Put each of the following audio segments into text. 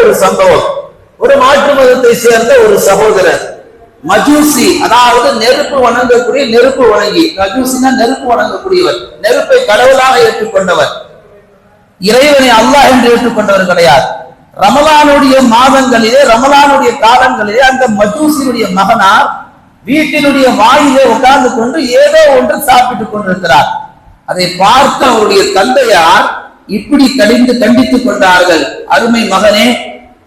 ஒரு சம்பவம். ஒரு மாற்று மதத்தை சேர்ந்த ஒரு சகோதரர் மஜூசி, அதாவது நெருப்பு வணங்கக்கூடிய, நெருப்பு வணங்கி, மஜூசினா நெருப்பு வணங்கக்கூடியவர், நெருப்பை கடவுளாக ஏற்றுக்கொண்டவர், இறைவனை அல்லாஹ் என்று ஏற்றுக்கொண்டவர் கிடையாது. ரமலானுடைய மாதங்களிலே, ரமலானுடைய காலங்களிலே அந்த மஜூசியுடைய மகனார் வீட்டினுடைய வாயிலே உட்கார்ந்து கொண்டு ஏதோ ஒன்று சாப்பிட்டுக் கொண்டிருக்கிறார். அதை பார்த்த அவருடைய தந்தையார் இப்படி கண்டித்துக் கொண்டார்கள், அருமை மகனே,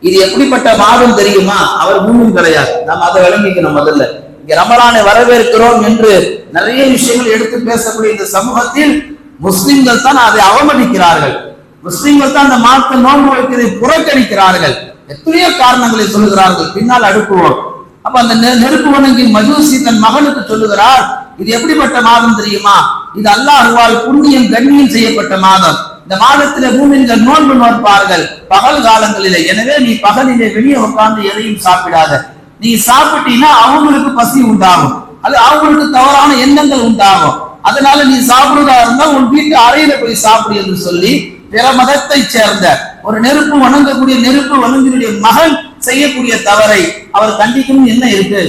இது எப்படிப்பட்ட மாதம் தெரியுமா? அவர் மூமின் கிடையாது, நாம் அதை விளங்கிக்கணும். முதல்ல இங்க ரமலானை வரவேற்கிறோம் என்று நிறைய விஷயங்கள் எடுத்து பேசக்கூடிய இந்த சமூகத்தில் முஸ்லிம்கள் தான் அதை அவமதிக்கிறார்கள், முஸ்லிம்கள் தான் அந்த மார்க்க நோன்பு வைப்பதை புறக்கணிக்கிறார்கள், எத்தனையோ காரணங்களை சொல்லுகிறார்கள், பின்னால் அடுக்குவோம். அப்ப அந்த நெருப்பு வணங்கி மஜூசி தன் மகனுக்கு சொல்லுகிறார், இது எப்படிப்பட்ட மாதம் தெரியுமா? இது அல்லாஹ்வால் புண்ணியம் கண்ணியம் செய்யப்பட்ட மாதம். இந்த மாதத்திலே மூமின்கள் நோன்பு நோற்பார்கள் பகல் காலங்களிலே. எனவே நீ பகலிலே வெளியே உட்கார்ந்து எதையும் சாப்பிடாத. நீ சாப்பிட்டீங்கன்னா அவங்களுக்கு பசி உண்டாகும், அது அவங்களுக்கு தவறான எண்ணங்கள் உண்டாகும். அதனால நீ சாப்பிடுறதா இருந்தா உன் வீட்டு அறையில போய் சாப்பிடு என்று சொல்லி பிற மதத்தை சேர்ந்த ஒரு நெருப்பு வணங்கக்கூடிய, நெருப்பு வணங்கினுடைய மகன் செய்யக்கூடிய தவறை அவர் கண்டிக்கணும். என்ன இருக்கு,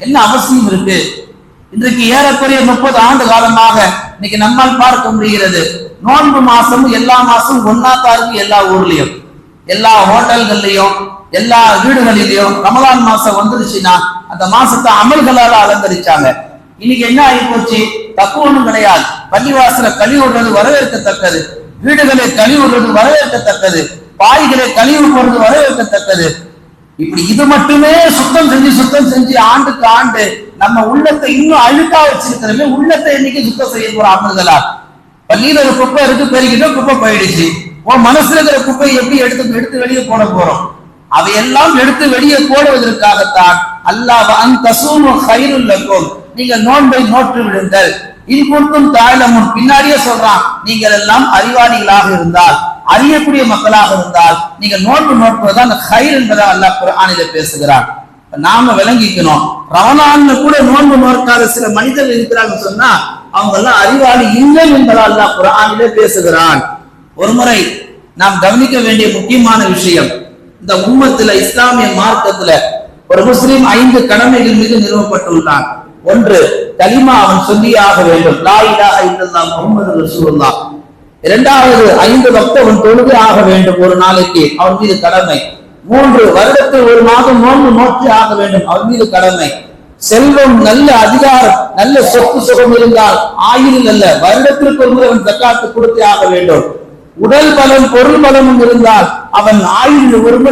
என்ன அவசியம் இருக்கு? இன்றைக்கு ஏறக்குறைய 30 ஆண்டு காலமாக இன்னைக்கு நம்மால் பார்க்க முடிகிறது, நோன்பு மாசமும் எல்லா மாசமும் ஒன்னாத்தான் இருக்கு. எல்லா ஊர்லயும், எல்லா ஹோட்டல்கள்லயும், எல்லா வீடுகளிலையும் ரமலான் மாசம் வந்துருச்சுன்னா அந்த மாசத்தை அமல்களால அலங்கரிச்சாங்க. இன்னைக்கு என்ன ஆகி போச்சு? தப்பு ஒண்ணும் கிடையாது. பள்ளிவாசல கழிவு விடுறது வரவேற்கத்தக்கது, வீடுகளை கழிவு விடுறது வரவேற்கத்தக்கது, பாய்களை கழிவு போடுறது வரவேற்கத்தக்கது. இப்படி இது மட்டுமே சுத்தம் செஞ்சு ஆண்டுக்கு ஆண்டு நம்ம உள்ளத்தை இன்னும் அழுக்கா வச்சிருக்கிறோமே. உள்ளத்தை இன்னைக்கு சுத்தம் செய்ய போற அமல்களா? பள்ளியில ஒரு குப்பை இருக்கு, பெருகிட்ட குப்பை போயிடுச்சு. உன் மனசுல இருக்கிற குப்பையை எப்படி எடுத்து வெளியே போட போறோம்? அவையெல்லாம் எடுத்து வெளியே போடுவதற்காகத்தான் அல்லாஹ் நீங்க நோன்பை நோற்று விடுங்கள், இன்குன்றும் தாழமும் பின்னாடியே சொல்றான், நீங்கள் எல்லாம் அறிவாளிகளாக இருந்தால், அறியக்கூடிய மக்களாக இருந்தால் நீங்கள் நோன்பு நோக்குவதுதான் ஹைர் என்பதை அல்லாஹ் குர்ஆனிலே பேசுகிறான். நாம விளங்கிக்கணும், ரமலான்ல கூட நோன்பு நோக்காத சில மனிதர்கள் இருக்கிறாங்கன்னு சொன்னா அவங்க எல்லாம் அறிவாளி இல்லை என்பதை அல்லாஹ் குர்ஆனிலே பேசுகிறான். ஒரு முறை நாம் கவனிக்க வேண்டிய முக்கியமான விஷயம், இந்த உம்மத்துல, இஸ்லாமிய மார்க்கத்துல ஒரு முஸ்லிம் 5 கடமைகள் மீது நிறுவப்பட்டுள்ளான். ஒன்று, கலிமா அவன் சொல்லியாக வேண்டும், லா இலாஹ இல்லல்லாஹ் முஹம்மது ரசூலுல்லாஹ். இரண்டாவது, 5 வக்த் அவன் தொழுகை ஆக வேண்டும் ஒரு நாளைக்கு, அவன் மீது கடமை. 3, வருடத்தில் ஒரு மாதம் நோன்பு நோக்கி ஆக வேண்டும், அவன் மீது கடமை. செல்வம், நல்ல அதிகாரம், நல்ல சொத்து சுகம் இருந்தால் ஆயுளில் அல்ல வருடத்திற்கு ஒரு முறை அவன் ஜக்காத்து கொடுத்தே ஆக வேண்டும். உடல் பலம், பொருள் பலமும் இருந்தால் அவன் ஆயுளில் ஒரு முறை